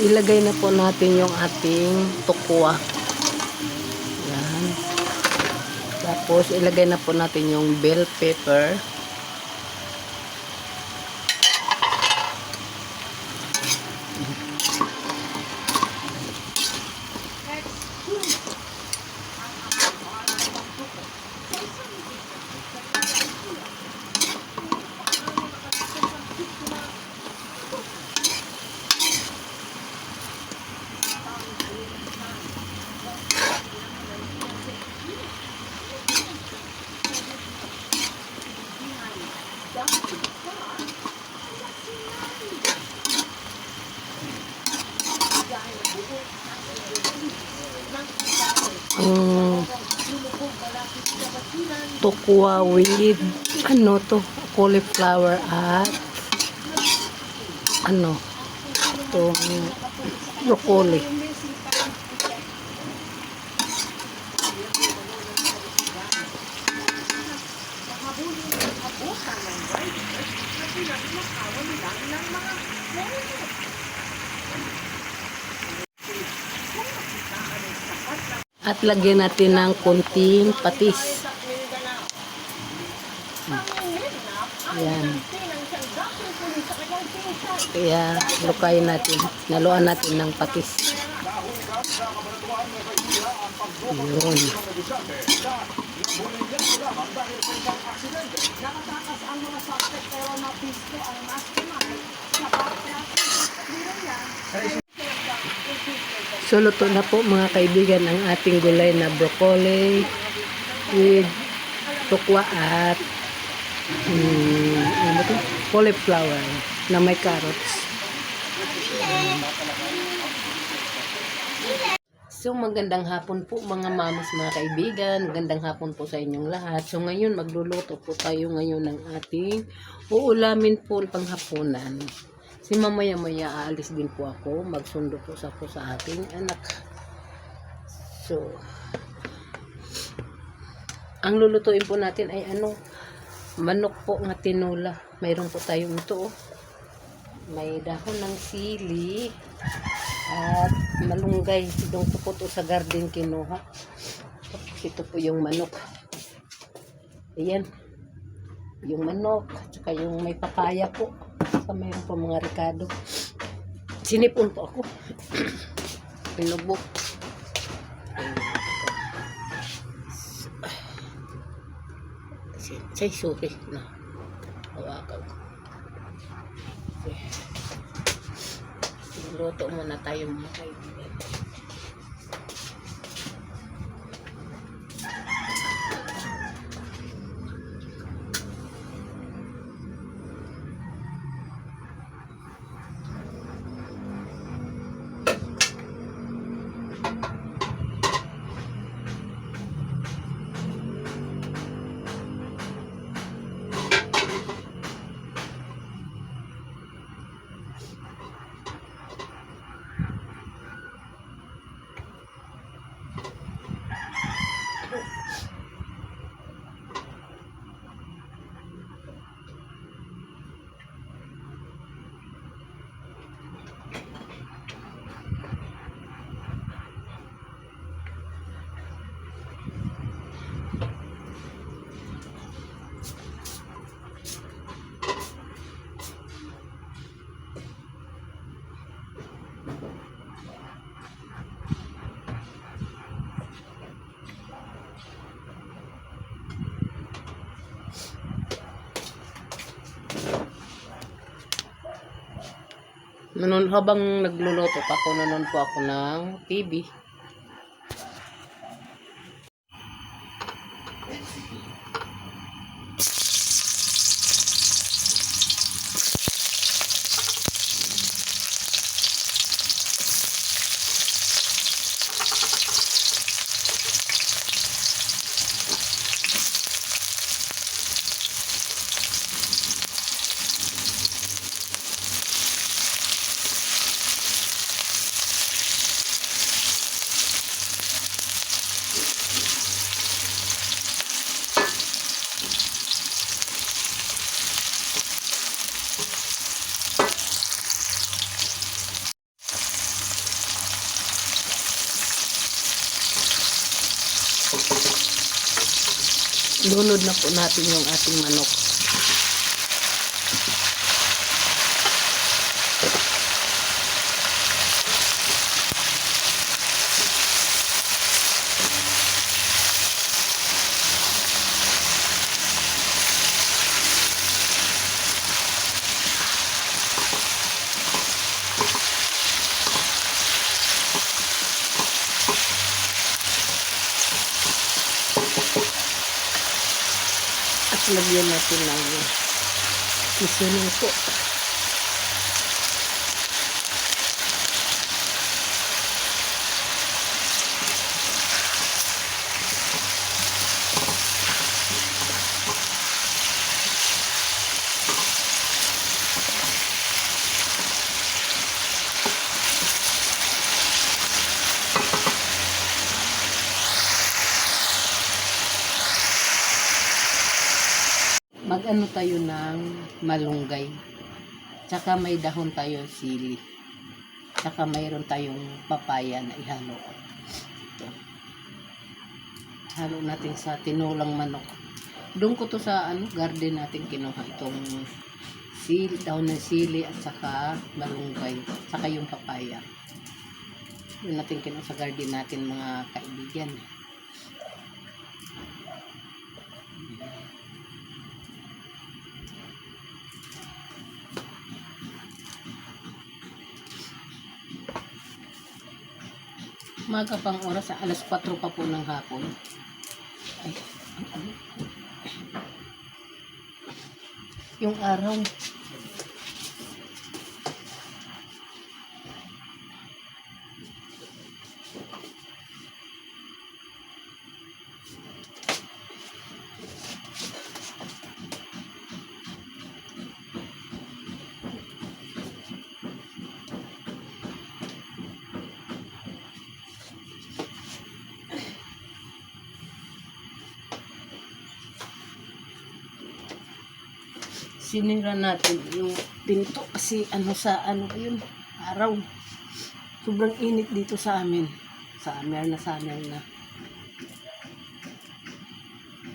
ilagay na po natin yung ating tukwa. Yan. Tapos, ilagay na po natin yung bell pepper. Tukwa with ano to, cauliflower at ano to, broccoli. At lagyan natin ng konting patis. Ayan. Kaya lukayin natin. Naluan natin ng patis. Yun. So, luto na po mga kaibigan ang ating gulay na broccoli with tukwa at ano to? Cauliflower na may carrots. So, magandang hapon po mga mamas, mga kaibigan. Magandang hapon po sa inyong lahat. So, ngayon magluluto po tayo ngayon ng ating uulamin po panghapunan. Si mamaya-maya aalis din po ako. Magsundo po sa aking anak. So, ang lulutuin po natin ay ano? Manok po nga tinola. Mayroon po tayong ito. May dahon ng sili at malunggay. Itong po to sa garden kinuha. Ito po yung manok. Ayan. Yung manok. Tsaka yung may papaya po. Saka mayroon po mga ricado. Sinipon po ako. Pinubok. Say sorry na. Hawakan. Okay. Luto muna tayo mga kaibigan. Habang nagluluto pa ako, nanonood po ako ng TV. Lunod na po natin yung ating manok. At lagyan natin ng seasoning po. Mag-ano tayo ng malunggay. Tsaka may dahon tayo sili. Tsaka mayroon tayong papaya na ihalo. Ito. Halo natin sa tinulang manok. Doon ko to sa garden natin kinuha itong dahon ng sili at saka malunggay. Tsaka yung papaya. Doon natin kinuha sa garden natin mga kaibigan. Maga pang oras, alas 4 pa po ng hapon. Ay, ano? Yung araw. Sinira natin yung pinto kasi yun, araw. Sobrang init dito sa amin. Summer na.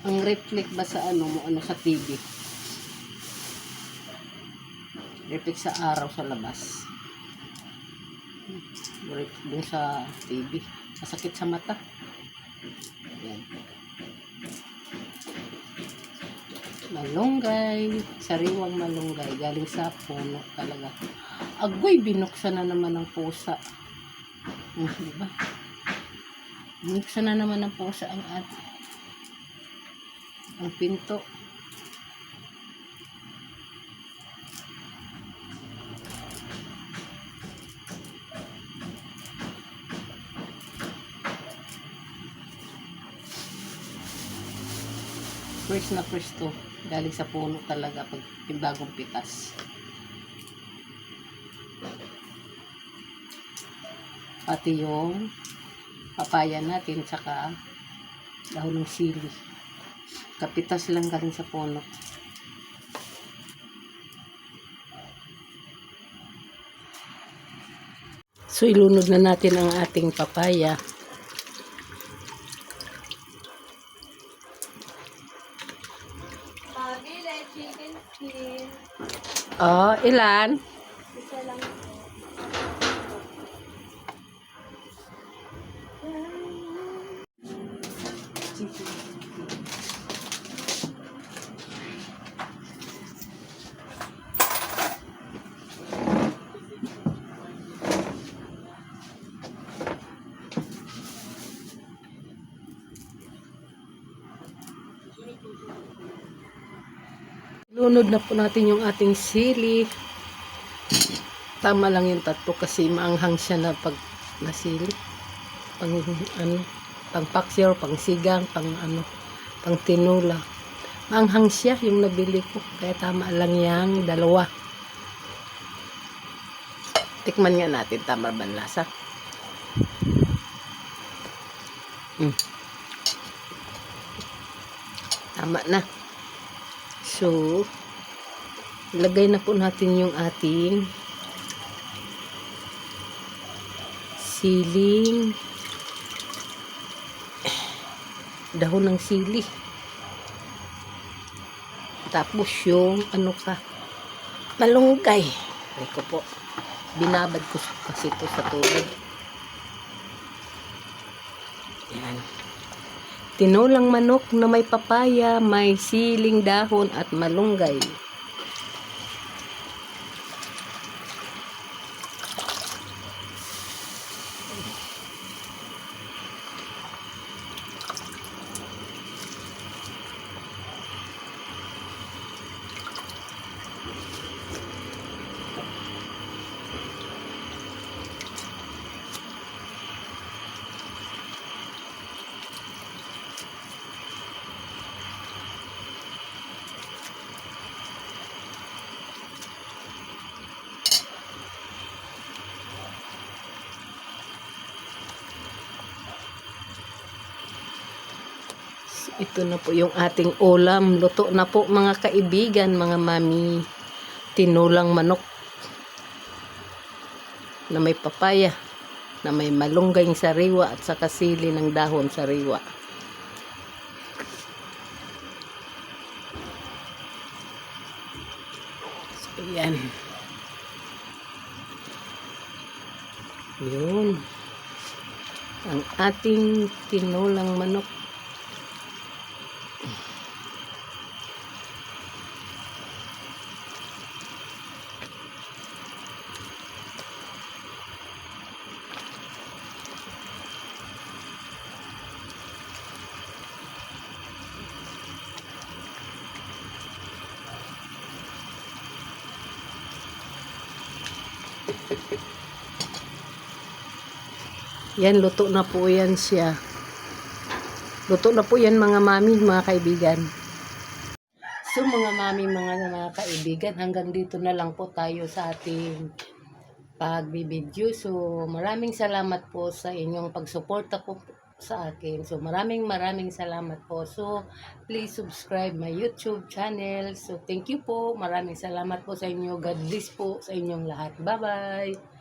Ang reflect ba sa sa TV? Reflect sa araw sa labas. Dun sa TV. Masakit sa mata. Yan. Malunggay, sariwang malunggay, galing sa puno talaga. Agoy, binuksan na naman ng pusa. Diba? Binuksan na naman ng pusa ang pinto. Fresh na fresh to. Galing sa puno talaga pag yung bagong pitas. Pati yung papaya natin saka dahon ng sili. Kapitas lang galing sa puno. So ilunod na natin ang ating papaya. Chicken skin. Oh, ilan? Isa lang po. Lunod na po natin yung ating sili. Tama lang yung tatlo kasi maanghang siya na pag nasili. Pang paksiw, pang sigang, pang tinula. Maanghang siya yung nabili ko. Kaya tama lang yang dalawa. Tikman nga natin, tama ba ang lasa? Tama na. So, ilagay na po natin yung ating siling dahon ng sili. Tapos yung malunggay. Ay ko po. Binabad ko kasi ito sa tubig. Yan. Tinulang manok na may papaya, may siling dahon at malunggay. Ito na po yung ating ulam. Luto na po mga kaibigan, mga mami. Tinulang manok na may papaya, na may malunggay sariwa at saka sili ng dahon sariwa. So, yan. Yun. Ang ating tinulang manok. Yan, luto na po yan siya. Luto na po yan mga mami, mga kaibigan. So mga mami, mga kaibigan, hanggang dito na lang po tayo sa ating pagbibideo. So maraming salamat po sa inyong pagsuporta po sa akin. So maraming salamat po. So please subscribe my YouTube channel. So thank you po. Maraming salamat po sa inyo. God bless po sa inyong lahat. Bye-bye.